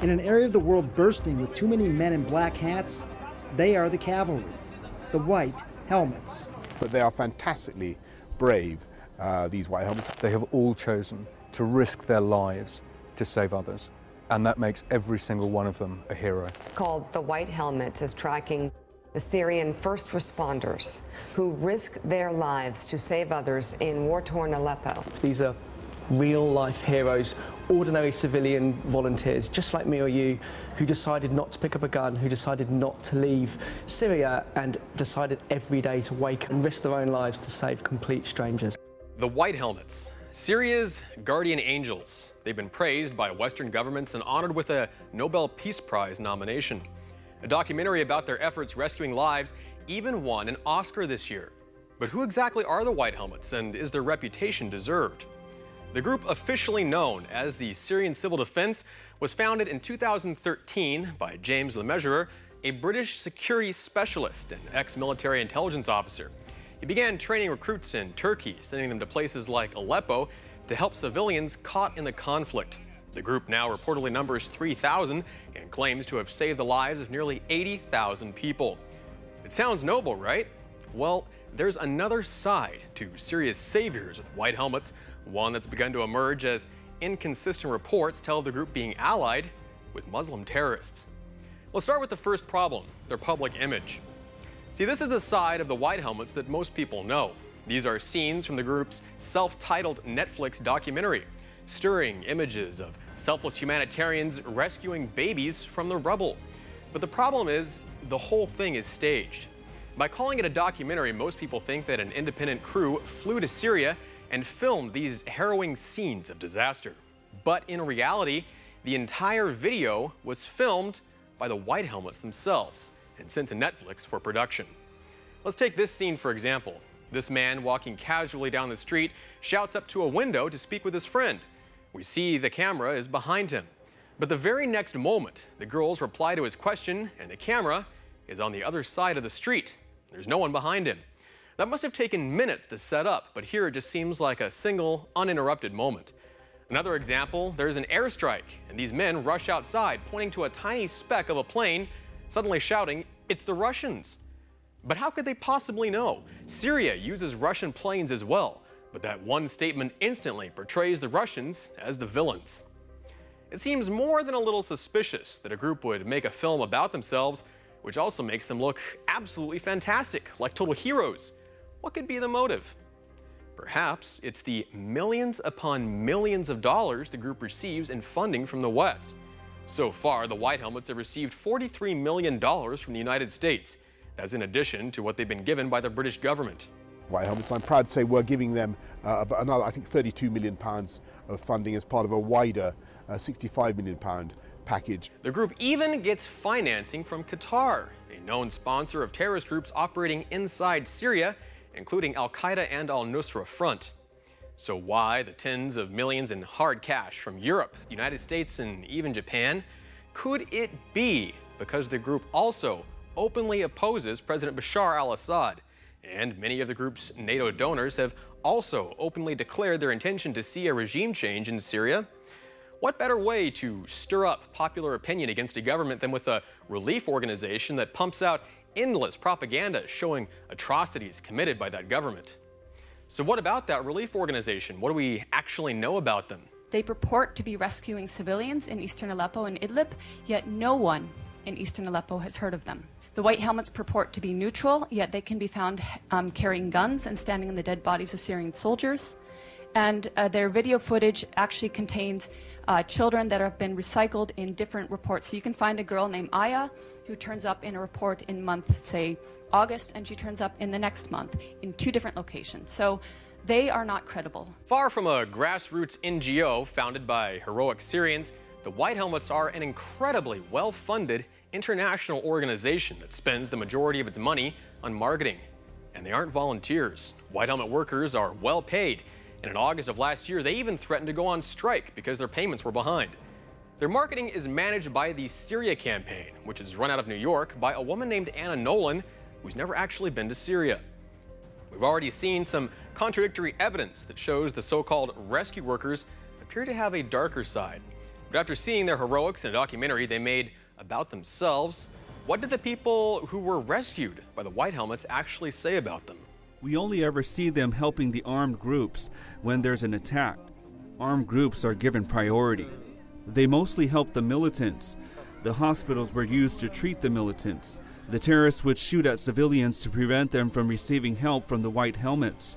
In an area of the world bursting with too many men in black hats, they are the cavalry, the white helmets. But they are fantastically brave, these white helmets. They have all chosen to risk their lives to save others, and that makes every single one of them a hero. Called the White Helmets is tracking the Syrian first responders who risk their lives to save others in war-torn Aleppo. These are real-life heroes, ordinary civilian volunteers, just like me or you, who decided not to pick up a gun, who decided not to leave Syria and decided every day to wake up and risk their own lives to save complete strangers. The White Helmets, Syria's guardian angels. They've been praised by Western governments and honored with a Nobel Peace Prize nomination. A documentary about their efforts rescuing lives even won an Oscar this year. But who exactly are the White Helmets, and is their reputation deserved? The group, officially known as the Syrian Civil Defense, was founded in 2013 by James LeMessurier, a British security specialist and ex-military intelligence officer. He began training recruits in Turkey, sending them to places like Aleppo to help civilians caught in the conflict. The group now reportedly numbers 3,000 and claims to have saved the lives of nearly 80,000 people. It sounds noble, right? Well, there's another side to Syria's saviors with white helmets, one that's begun to emerge as inconsistent reports tell of the group being allied with Muslim terrorists. We'll start with the first problem, their public image. See, this is the side of the White Helmets that most people know. These are scenes from the group's self-titled Netflix documentary, stirring images of selfless humanitarians rescuing babies from the rubble. But the problem is, the whole thing is staged. By calling it a documentary, most people think that an independent crew flew to Syria and filmed these harrowing scenes of disaster. But in reality, the entire video was filmed by the White Helmets themselves and sent to Netflix for production. Let's take this scene for example. This man walking casually down the street shouts up to a window to speak with his friend. We see the camera is behind him. But the very next moment, the girls reply to his question and the camera is on the other side of the street. There's no one behind him. That must have taken minutes to set up, but here it just seems like a single, uninterrupted moment. Another example, there's an airstrike, and these men rush outside, pointing to a tiny speck of a plane, suddenly shouting, "It's the Russians." But how could they possibly know? Syria uses Russian planes as well, but that one statement instantly portrays the Russians as the villains. It seems more than a little suspicious that a group would make a film about themselves, which also makes them look absolutely fantastic, like total heroes. What could be the motive? Perhaps it's the millions upon millions of dollars the group receives in funding from the West. So far, the White Helmets have received $43 million from the United States. That's in addition to what they've been given by the British government. White Helmets, I'm proud to say we're giving them another, I think, £32 million of funding as part of a wider £65 million package. The group even gets financing from Qatar, a known sponsor of terrorist groups operating inside Syria, including Al-Qaeda and Al-Nusra Front. So why the tens of millions in hard cash from Europe, the United States, and even Japan? Could it be because the group also openly opposes President Bashar al-Assad? And many of the group's NATO donors have also openly declared their intention to see a regime change in Syria. What better way to stir up popular opinion against a government than with a relief organization that pumps out endless propaganda showing atrocities committed by that government? So what about that relief organization? What do we actually know about them? They purport to be rescuing civilians in eastern Aleppo and Idlib, yet no one in eastern Aleppo has heard of them. The White Helmets purport to be neutral, yet they can be found carrying guns and standing in the dead bodies of Syrian soldiers. And their video footage actually contains children that have been recycled in different reports. So you can find a girl named Aya who turns up in a report in month, say, August, and she turns up in the next month in 2 different locations. So they are not credible. Far from a grassroots NGO founded by heroic Syrians, the White Helmets are an incredibly well-funded international organization that spends the majority of its money on marketing. And they aren't volunteers. White Helmet workers are well paid. And in August of last year, they even threatened to go on strike because their payments were behind. Their marketing is managed by the Syria Campaign, which is run out of New York by a woman named Anna Nolan, who's never actually been to Syria. We've already seen some contradictory evidence that shows the so-called rescue workers appear to have a darker side. But after seeing their heroics in a documentary they made about themselves, what did the people who were rescued by the White Helmets actually say about them? We only ever see them helping the armed groups when there's an attack. Armed groups are given priority. They mostly help the militants. The hospitals were used to treat the militants. The terrorists would shoot at civilians to prevent them from receiving help from the White Helmets.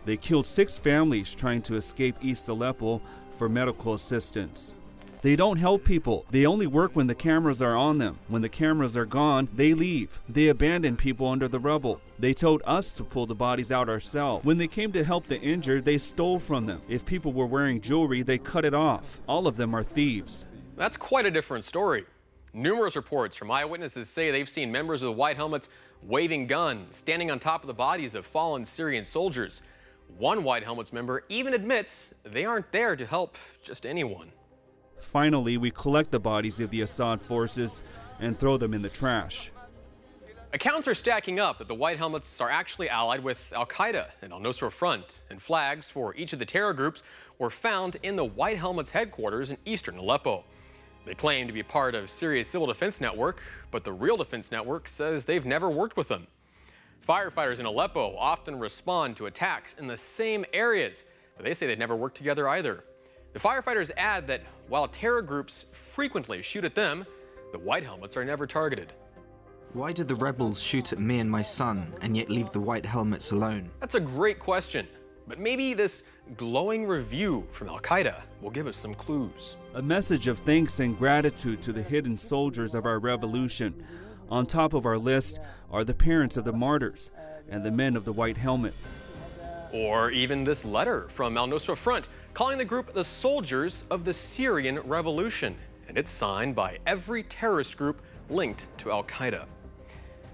They killed 6 families trying to escape East Aleppo for medical assistance. They don't help people. They only work when the cameras are on them. When the cameras are gone, they leave. They abandon people under the rubble. They told us to pull the bodies out ourselves. When they came to help the injured, they stole from them. If people were wearing jewelry, they cut it off. All of them are thieves. That's quite a different story. Numerous reports from eyewitnesses say they've seen members of the White Helmets waving guns, standing on top of the bodies of fallen Syrian soldiers. One White Helmets member even admits they aren't there to help just anyone. Finally, we collect the bodies of the Assad forces and throw them in the trash. Accounts are stacking up that the White Helmets are actually allied with Al-Qaeda and Al-Nusra Front, and flags for each of the terror groups were found in the White Helmets headquarters in eastern Aleppo. They claim to be part of Syria's civil defense network, but the real defense network says they've never worked with them. Firefighters in Aleppo often respond to attacks in the same areas, but they say they've never worked together either. The firefighters add that while terror groups frequently shoot at them, the White Helmets are never targeted. Why did the rebels shoot at me and my son and yet leave the White Helmets alone? That's a great question, but maybe this glowing review from Al-Qaeda will give us some clues. A message of thanks and gratitude to the hidden soldiers of our revolution. On top of our list are the parents of the martyrs and the men of the White Helmets. Or even this letter from Al-Nusra Front calling the group the soldiers of the Syrian Revolution, and it's signed by every terrorist group linked to Al-Qaeda.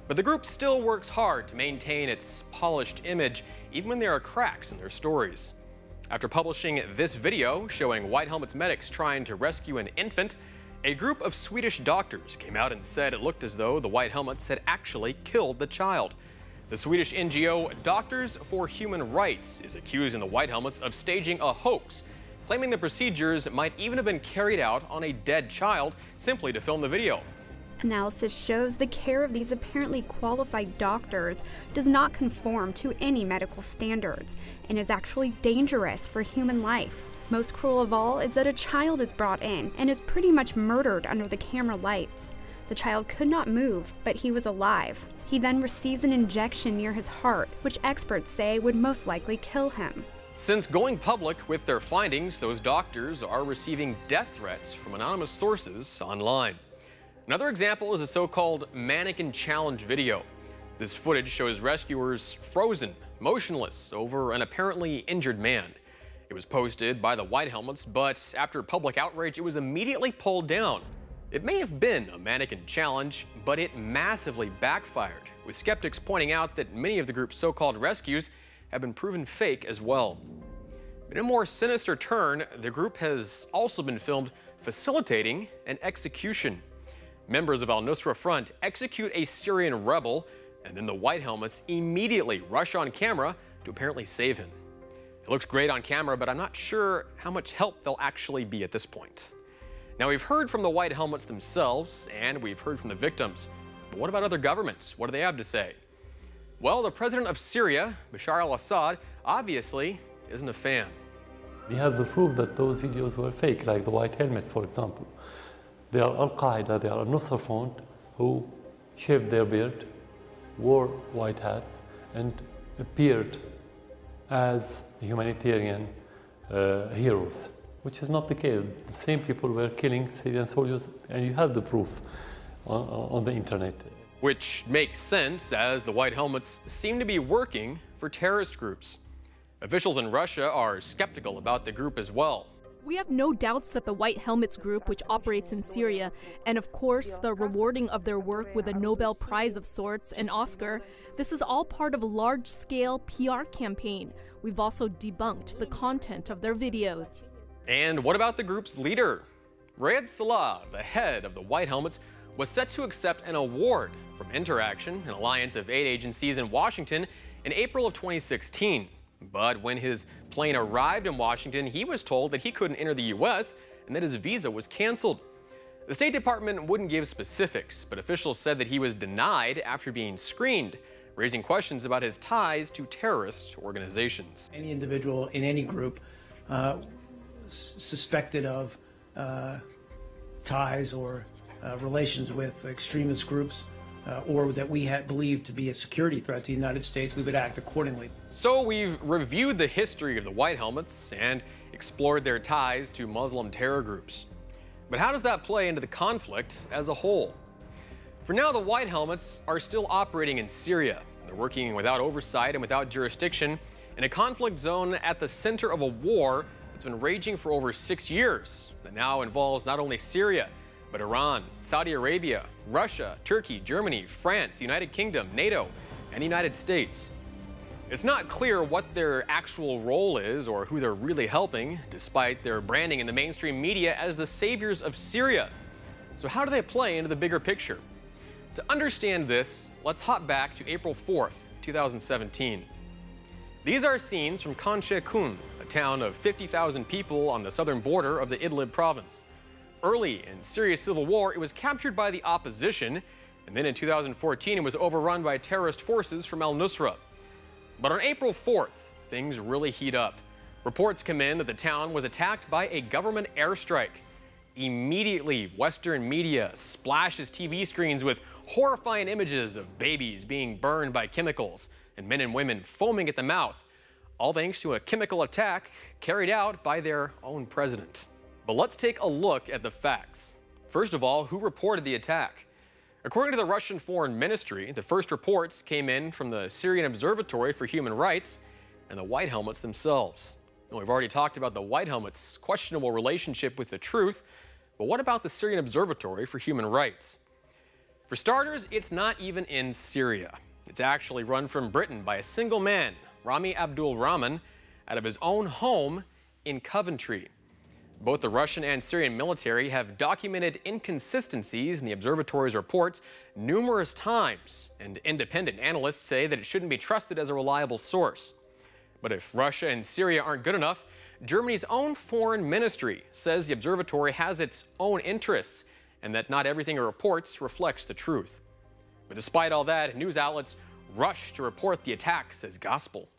But the group still works hard to maintain its polished image, even when there are cracks in their stories. After publishing this video showing White Helmets medics trying to rescue an infant, a group of Swedish doctors came out and said it looked as though the White Helmets had actually killed the child. The Swedish NGO Doctors for Human Rights is accusing the White Helmets of staging a hoax, claiming the procedures might even have been carried out on a dead child simply to film the video. Analysis shows the care of these apparently qualified doctors does not conform to any medical standards and is actually dangerous for human life. Most cruel of all is that a child is brought in and is pretty much murdered under the camera lights. The child could not move, but he was alive. He then receives an injection near his heart, which experts say would most likely kill him. Since going public with their findings, those doctors are receiving death threats from anonymous sources online. Another example is a so-called mannequin challenge video. This footage shows rescuers frozen, motionless, over an apparently injured man. It was posted by the White Helmets, but after public outrage, it was immediately pulled down. It may have been a mannequin challenge, but it massively backfired, with skeptics pointing out that many of the group's so-called rescues have been proven fake as well. In a more sinister turn, the group has also been filmed facilitating an execution. Members of Al-Nusra Front execute a Syrian rebel, and then the White Helmets immediately rush on camera to apparently save him. It looks great on camera, but I'm not sure how much help they'll actually be at this point. Now, we've heard from the White Helmets themselves, and we've heard from the victims. But what about other governments? What do they have to say? Well, the president of Syria, Bashar al-Assad, obviously isn't a fan. We have the proof that those videos were fake, like the White Helmets, for example. They are Al-Qaeda, they are Al-Nusra Front, who shaved their beard, wore white hats, and appeared as humanitarian heroes, which is not the case. The same people were killing Syrian soldiers, and you have the proof on the internet. Which makes sense, as the White Helmets seem to be working for terrorist groups. Officials in Russia are skeptical about the group as well. We have no doubts that the White Helmets group, which operates in Syria, and of course the rewarding of their work with a Nobel Prize of sorts, an Oscar, this is all part of a large-scale PR campaign. We've also debunked the content of their videos. And what about the group's leader? Riyad Salah, the head of the White Helmets, was set to accept an award from Interaction, an alliance of aid agencies in Washington, in April of 2016. But when his plane arrived in Washington, he was told that he couldn't enter the U.S. and that his visa was canceled. The State Department wouldn't give specifics, but officials said that he was denied after being screened, raising questions about his ties to terrorist organizations. Any individual in any group suspected of ties or relations with extremist groups or that we had believed to be a security threat to the United States, we would act accordingly. So we've reviewed the history of the White Helmets and explored their ties to Muslim terror groups. But how does that play into the conflict as a whole? For now, the White Helmets are still operating in Syria. They're working without oversight and without jurisdiction in a conflict zone at the center of a war that's been raging for over 6 years that now involves not only Syria, but Iran, Saudi Arabia, Russia, Turkey, Germany, France, the United Kingdom, NATO, and the United States. It's not clear what their actual role is or who they're really helping, despite their branding in the mainstream media as the saviors of Syria. So how do they play into the bigger picture? To understand this, let's hop back to April 4th, 2017. These are scenes from Khan Sheikhoun, a town of 50,000 people on the southern border of the Idlib province. Early in Syria's civil war, it was captured by the opposition, and then in 2014 it was overrun by terrorist forces from al-Nusra. But on April 4th, things really heat up. Reports come in that the town was attacked by a government airstrike. Immediately, Western media splashes TV screens with horrifying images of babies being burned by chemicals and men and women foaming at the mouth, all thanks to a chemical attack carried out by their own president. But let's take a look at the facts. First of all, who reported the attack? According to the Russian Foreign Ministry, the first reports came in from the Syrian Observatory for Human Rights and the White Helmets themselves. Now, we've already talked about the White Helmets' questionable relationship with the truth, but what about the Syrian Observatory for Human Rights? For starters, it's not even in Syria. It's actually run from Britain by a single man, Rami Abdul Rahman, out of his own home in Coventry. Both the Russian and Syrian military have documented inconsistencies in the observatory's reports numerous times, and independent analysts say that it shouldn't be trusted as a reliable source. But if Russia and Syria aren't good enough, Germany's own foreign ministry says the observatory has its own interests and that not everything it reports reflects the truth. But despite all that, news outlets rush to report the attacks as gospel.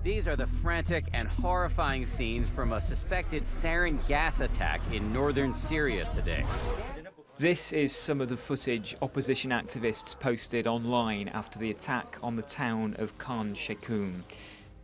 These are the frantic and horrifying scenes from a suspected sarin gas attack in northern Syria today. This is some of the footage opposition activists posted online after the attack on the town of Khan Sheikhoun.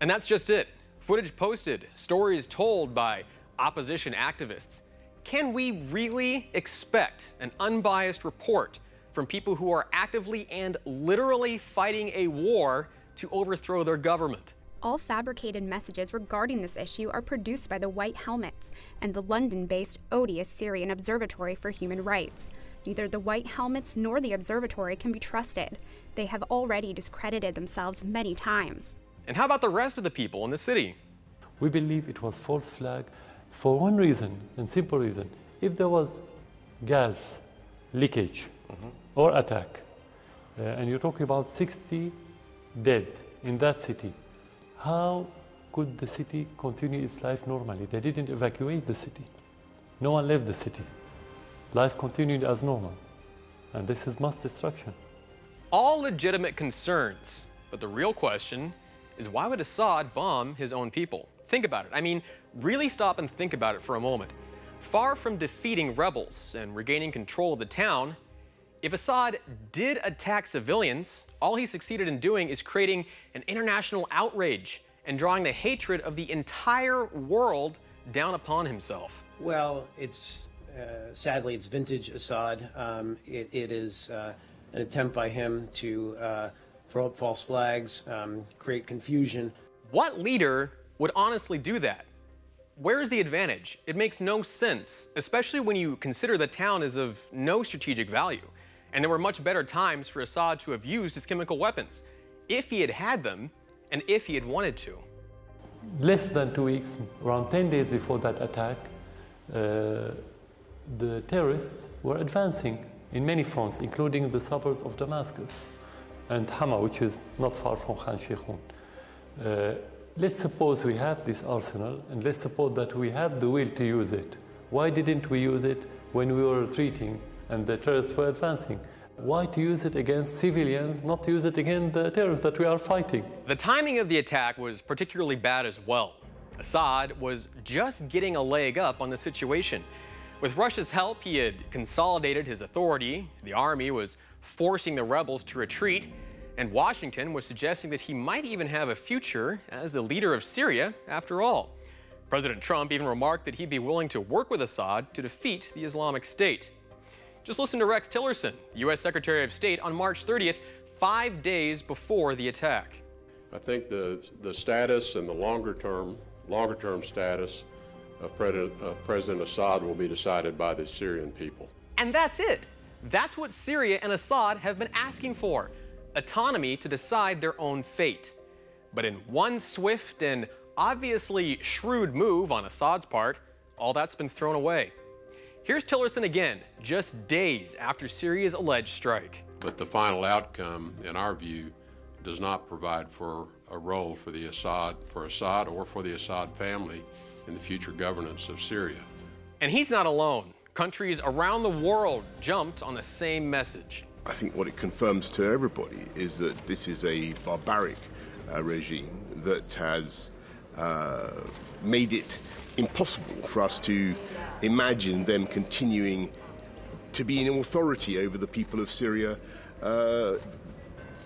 And that's just it. Footage posted, stories told by opposition activists. Can we really expect an unbiased report from people who are actively and literally fighting a war to overthrow their government? All fabricated messages regarding this issue are produced by the White Helmets and the London-based odious Syrian Observatory for Human Rights. Neither the White Helmets nor the observatory can be trusted. They have already discredited themselves many times. And how about the rest of the people in the city? We believe it was false flag for one reason, and simple reason. If there was gas leakage or attack, and you're talking about 60 dead in that city, how could the city continue its life normally? They didn't evacuate the city. No one left the city. Life continued as normal. And this is mass destruction. All legitimate concerns, but the real question is why would Assad bomb his own people? Think about it. I mean, really stop and think about it for a moment. Far from defeating rebels and regaining control of the town, if Assad did attack civilians, all he succeeded in doing is creating an international outrage and drawing the hatred of the entire world down upon himself. Well, it's sadly, it's vintage Assad. It is an attempt by him to throw up false flags, create confusion. What leader would honestly do that? Where is the advantage? It makes no sense, especially when you consider the town is of no strategic value. And there were much better times for Assad to have used his chemical weapons, if he had had them, and if he had wanted to. Less than 2 weeks, around 10 days before that attack, the terrorists were advancing in many fronts, including the suburbs of Damascus and Hama, which is not far from Khan Sheikhoun. Let's suppose we have this arsenal, and let's suppose that we have the will to use it. Why didn't we use it when we were retreating and the terrorists were advancing? Why to use it against civilians, not to use it against the terrorists that we are fighting? The timing of the attack was particularly bad as well. Assad was just getting a leg up on the situation. With Russia's help, he had consolidated his authority, the army was forcing the rebels to retreat, and Washington was suggesting that he might even have a future as the leader of Syria after all. President Trump even remarked that he'd be willing to work with Assad to defeat the Islamic State. Just listen to Rex Tillerson, U.S. Secretary of State, on March 30th, 5 days before the attack. I think the status and the longer term status of President Assad will be decided by the Syrian people. And that's it. That's what Syria and Assad have been asking for, autonomy to decide their own fate. But in one swift and obviously shrewd move on Assad's part, all that's been thrown away. Here's Tillerson again, just days after Syria's alleged strike. But the final outcome, in our view, does not provide for a role for Assad or for the Assad family in the future governance of Syria. And he's not alone. Countries around the world jumped on the same message. I think what it confirms to everybody is that this is a barbaric regime that has made it impossible for us to imagine them continuing to be in authority over the people of Syria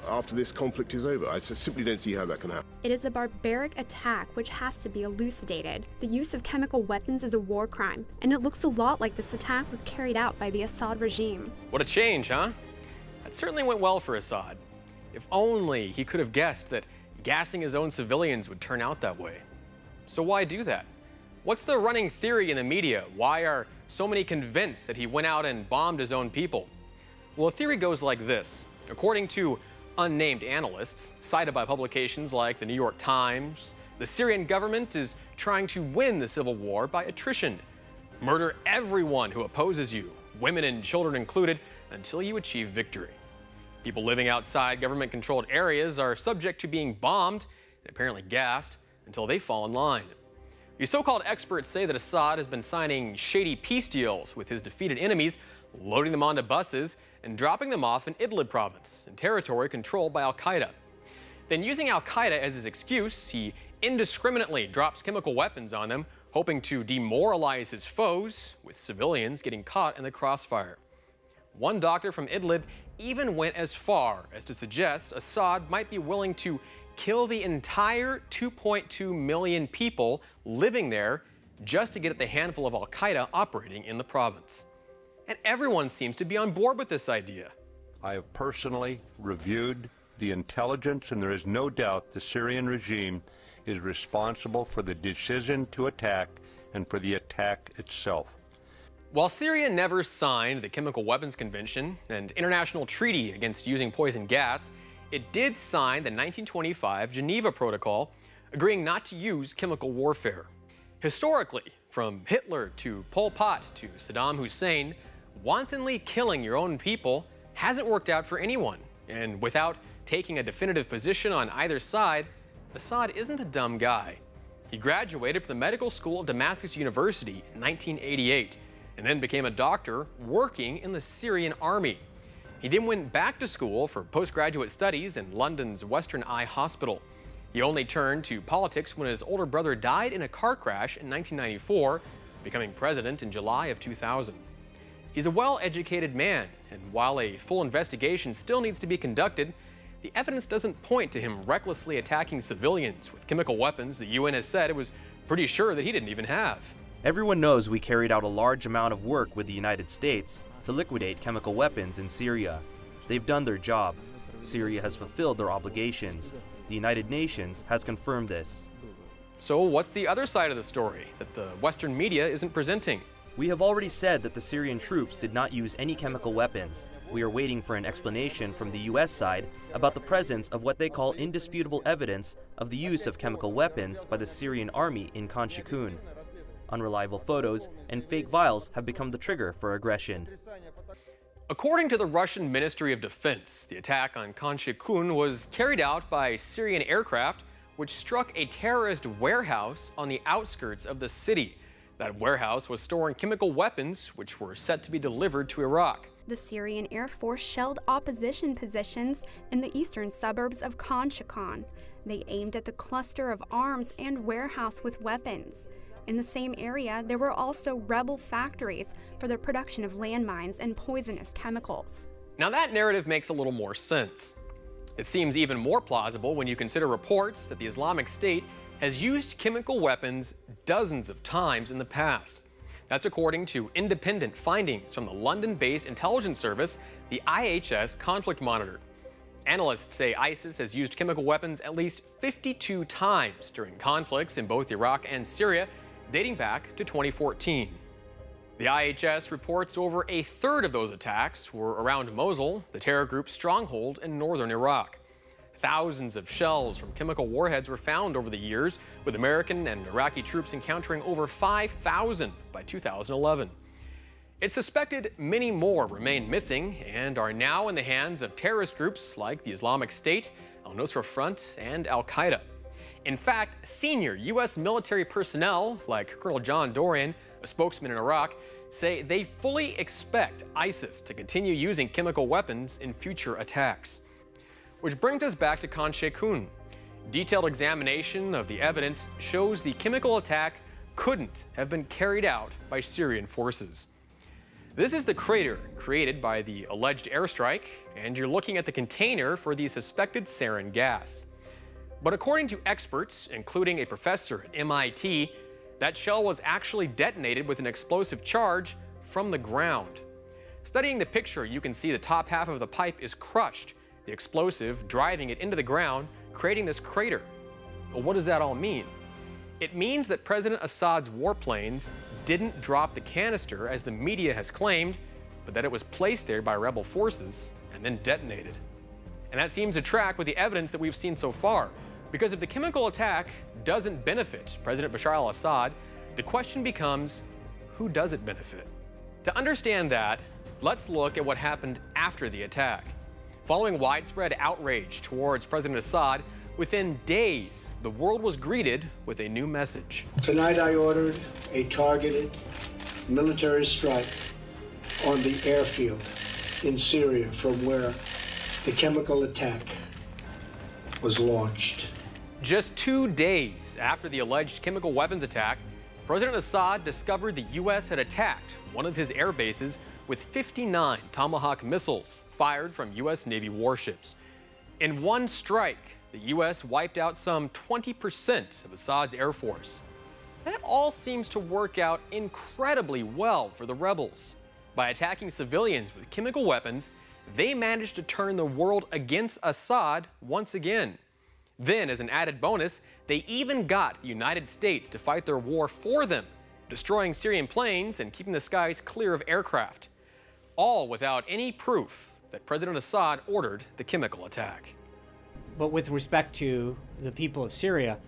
after this conflict is over. I simply don't see how that can happen. It is a barbaric attack which has to be elucidated. The use of chemical weapons is a war crime, and it looks a lot like this attack was carried out by the Assad regime. What a change, huh? That certainly went well for Assad. If only he could have guessed that gassing his own civilians would turn out that way. So why do that? What's the running theory in the media? Why are so many convinced that he went out and bombed his own people? Well, the theory goes like this. According to unnamed analysts, cited by publications like the New York Times, the Syrian government is trying to win the civil war by attrition. Murder everyone who opposes you, women and children included, until you achieve victory. People living outside government-controlled areas are subject to being bombed and apparently gassed until they fall in line. These so-called experts say that Assad has been signing shady peace deals with his defeated enemies, loading them onto buses and dropping them off in Idlib province, in territory controlled by al-Qaeda. Then, using al-Qaeda as his excuse, he indiscriminately drops chemical weapons on them, hoping to demoralize his foes, with civilians getting caught in the crossfire. One doctor from Idlib even went as far as to suggest Assad might be willing to kill the entire 2.2 million people living there just to get at the handful of al-Qaeda operating in the province. And everyone seems to be on board with this idea. I have personally reviewed the intelligence, and there is no doubt the Syrian regime is responsible for the decision to attack and for the attack itself. While Syria never signed the Chemical Weapons Convention, an international treaty against using poison gas, it did sign the 1925 Geneva Protocol, agreeing not to use chemical warfare. Historically, from Hitler to Pol Pot to Saddam Hussein, wantonly killing your own people hasn't worked out for anyone. And without taking a definitive position on either side, Assad isn't a dumb guy. He graduated from the medical school of Damascus University in 1988 and then became a doctor working in the Syrian army. He then went back to school for postgraduate studies in London's Western Eye Hospital. He only turned to politics when his older brother died in a car crash in 1994, becoming president in July of 2000. He's a well-educated man, and while a full investigation still needs to be conducted, the evidence doesn't point to him recklessly attacking civilians with chemical weapons the UN has said it was pretty sure that he didn't even have. Everyone knows we carried out a large amount of work with the United States to liquidate chemical weapons in Syria. They've done their job. Syria has fulfilled their obligations. The United Nations has confirmed this. So what's the other side of the story that the Western media isn't presenting? We have already said that the Syrian troops did not use any chemical weapons. We are waiting for an explanation from the US side about the presence of what they call indisputable evidence of the use of chemical weapons by the Syrian army in Khan Sheikhoun. Unreliable photos and fake vials have become the trigger for aggression. According to the Russian Ministry of Defense, the attack on Khan Sheikhoun was carried out by Syrian aircraft which struck a terrorist warehouse on the outskirts of the city. That warehouse was storing chemical weapons which were set to be delivered to Iraq. The Syrian Air Force shelled opposition positions in the eastern suburbs of Khan Shaykhun. They aimed at the cluster of arms and warehouse with weapons. In the same area, there were also rebel factories for the production of landmines and poisonous chemicals. Now that narrative makes a little more sense. It seems even more plausible when you consider reports that the Islamic State has used chemical weapons dozens of times in the past. That's according to independent findings from the London-based intelligence service, the IHS Conflict Monitor. Analysts say ISIS has used chemical weapons at least 52 times during conflicts in both Iraq and Syria, dating back to 2014. The IHS reports over a third of those attacks were around Mosul, the terror group's stronghold in northern Iraq. Thousands of shells from chemical warheads were found over the years, with American and Iraqi troops encountering over 5,000 by 2011. It's suspected many more remain missing and are now in the hands of terrorist groups like the Islamic State, Al-Nusra Front, and Al-Qaeda. In fact, senior U.S. military personnel, like Colonel John Dorian, a spokesman in Iraq, say they fully expect ISIS to continue using chemical weapons in future attacks. Which brings us back to Khan Shaykhun. Detailed examination of the evidence shows the chemical attack couldn't have been carried out by Syrian forces. This is the crater created by the alleged airstrike, and you're looking at the container for the suspected sarin gas. But according to experts, including a professor at MIT, that shell was actually detonated with an explosive charge from the ground. Studying the picture, you can see the top half of the pipe is crushed, the explosive driving it into the ground, creating this crater. Well, what does that all mean? It means that President Assad's warplanes didn't drop the canister as the media has claimed, but that it was placed there by rebel forces and then detonated. And that seems to track with the evidence that we've seen so far, because if the chemical attack doesn't benefit President Bashar al-Assad, the question becomes, who does it benefit? To understand that, let's look at what happened after the attack. Following widespread outrage towards President Assad, within days, the world was greeted with a new message. Tonight I ordered a targeted military strike on the airfield in Syria from where the chemical attack was launched. Just 2 days after the alleged chemical weapons attack, President Assad discovered the U.S. had attacked one of his air bases with 59 Tomahawk missiles fired from U.S. Navy warships. In one strike, the U.S. wiped out some 20% of Assad's air force. That all seems to work out incredibly well for the rebels. By attacking civilians with chemical weapons, they managed to turn the world against Assad once again. Then, as an added bonus, they even got the United States to fight their war for them, destroying Syrian planes and keeping the skies clear of aircraft. All without any proof that President Assad ordered the chemical attack. But with respect to the people of Syria,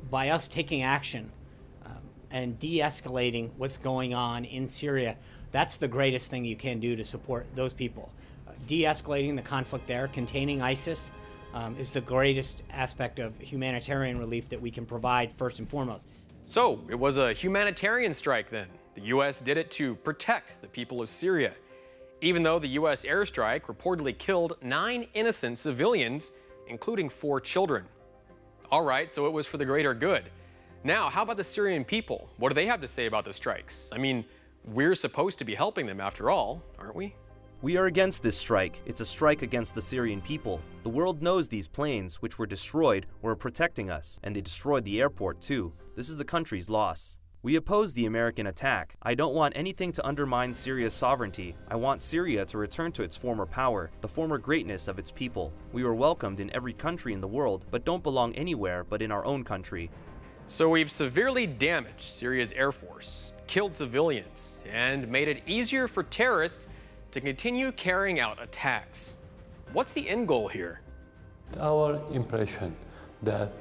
by us taking action and de-escalating what's going on in Syria, that's the greatest thing you can do to support those people. De-escalating the conflict there, containing ISIS, is the greatest aspect of humanitarian relief that we can provide first and foremost. So it was a humanitarian strike then. The U.S. did it to protect the people of Syria. Even though the U.S. airstrike reportedly killed 9 innocent civilians, including 4 children. All right, so it was for the greater good. Now, how about the Syrian people? What do they have to say about the strikes? I mean, we're supposed to be helping them after all, aren't we? We are against this strike. It's a strike against the Syrian people. The world knows these planes, which were destroyed, were protecting us, and they destroyed the airport too. This is the country's loss. We oppose the American attack. I don't want anything to undermine Syria's sovereignty. I want Syria to return to its former power, the former greatness of its people. We are welcomed in every country in the world, but don't belong anywhere but in our own country. So we've severely damaged Syria's air force, killed civilians, and made it easier for terrorists to continue carrying out attacks. What's the end goal here? Our impression that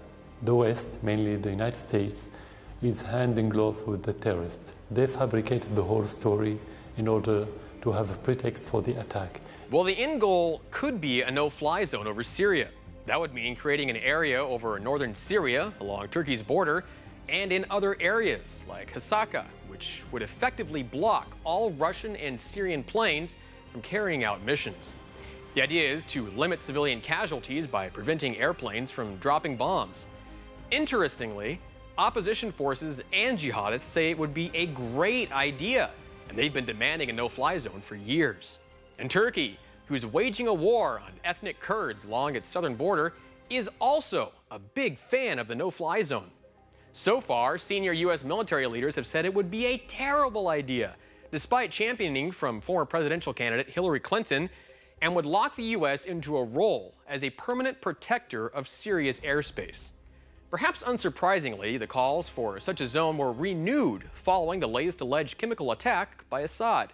the West, mainly the United States, is hand in glove with the terrorists. They fabricated the whole story in order to have a pretext for the attack. Well, the end goal could be a no-fly zone over Syria. That would mean creating an area over northern Syria along Turkey's border, and in other areas like Hasaka, which would effectively block all Russian and Syrian planes from carrying out missions. The idea is to limit civilian casualties by preventing airplanes from dropping bombs. Interestingly, opposition forces and jihadists say it would be a great idea, and they've been demanding a no-fly zone for years. And Turkey, who's waging a war on ethnic Kurds along its southern border, is also a big fan of the no-fly zone. So far, senior U.S. military leaders have said it would be a terrible idea, despite championing from former presidential candidate Hillary Clinton, and would lock the U.S. into a role as a permanent protector of Syria's airspace. Perhaps unsurprisingly, the calls for such a zone were renewed following the latest alleged chemical attack by Assad.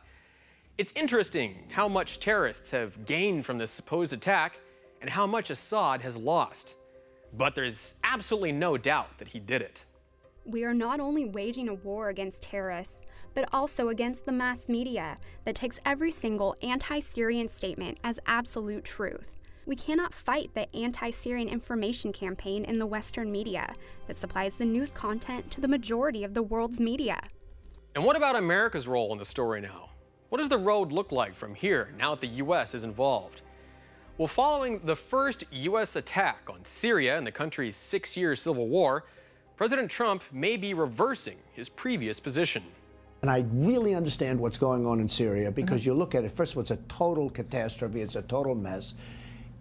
It's interesting how much terrorists have gained from this supposed attack and how much Assad has lost. But there's absolutely no doubt that he did it. We are not only waging a war against terrorists, but also against the mass media that takes every single anti-Syrian statement as absolute truth. We cannot fight the anti-Syrian information campaign in the Western media that supplies the news content to the majority of the world's media. And what about America's role in the story now? What does the road look like from here now that the U.S. is involved? Well, following the first U.S. attack on Syria in the country's 6-year civil war, President Trump may be reversing his previous position. And I really understand what's going on in Syria because you look at it, first of all, it's a total catastrophe, it's a total mess.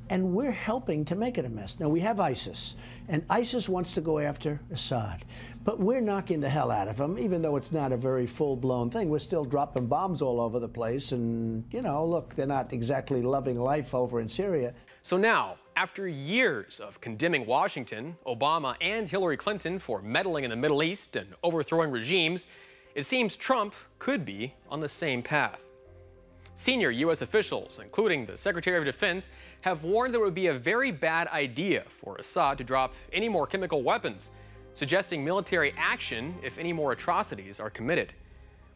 And we're helping to make it a mess. Now, we have ISIS, and ISIS wants to go after Assad. But we're knocking the hell out of him, even though it's not a very full-blown thing. We're still dropping bombs all over the place, and, you know, look, they're not exactly loving life over in Syria. So now, after years of condemning Washington, Obama, and Hillary Clinton for meddling in the Middle East and overthrowing regimes, it seems Trump could be on the same path. Senior U.S. officials, including the Secretary of Defense, have warned that it would be a very bad idea for Assad to drop any more chemical weapons, suggesting military action if any more atrocities are committed.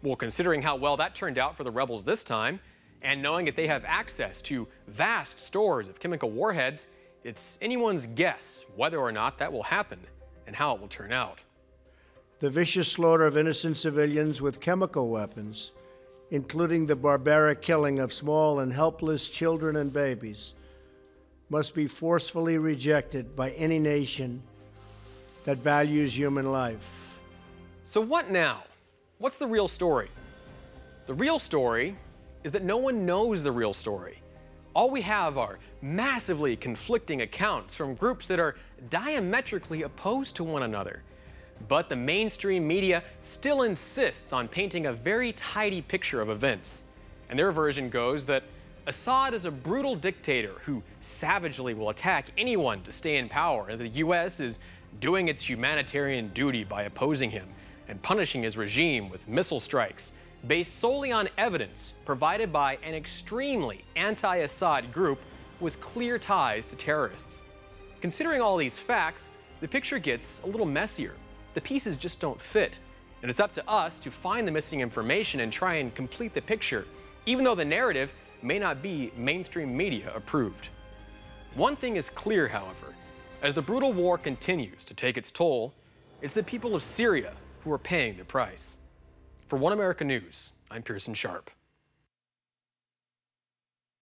Well, considering how well that turned out for the rebels this time, and knowing that they have access to vast stores of chemical warheads, it's anyone's guess whether or not that will happen and how it will turn out. The vicious slaughter of innocent civilians with chemical weapons, including the barbaric killing of small and helpless children and babies, must be forcefully rejected by any nation that values human life. So what now? What's the real story? The real story is that no one knows the real story. All we have are massively conflicting accounts from groups that are diametrically opposed to one another. But the mainstream media still insists on painting a very tidy picture of events. And their version goes that Assad is a brutal dictator who savagely will attack anyone to stay in power, and the U.S. is doing its humanitarian duty by opposing him and punishing his regime with missile strikes based solely on evidence provided by an extremely anti-Assad group with clear ties to terrorists. Considering all these facts, the picture gets a little messier. The pieces just don't fit, and it's up to us to find the missing information and try and complete the picture, even though the narrative may not be mainstream media approved. One thing is clear, however. As the brutal war continues to take its toll, it's the people of Syria who are paying the price. For One America News, I'm Pearson Sharp.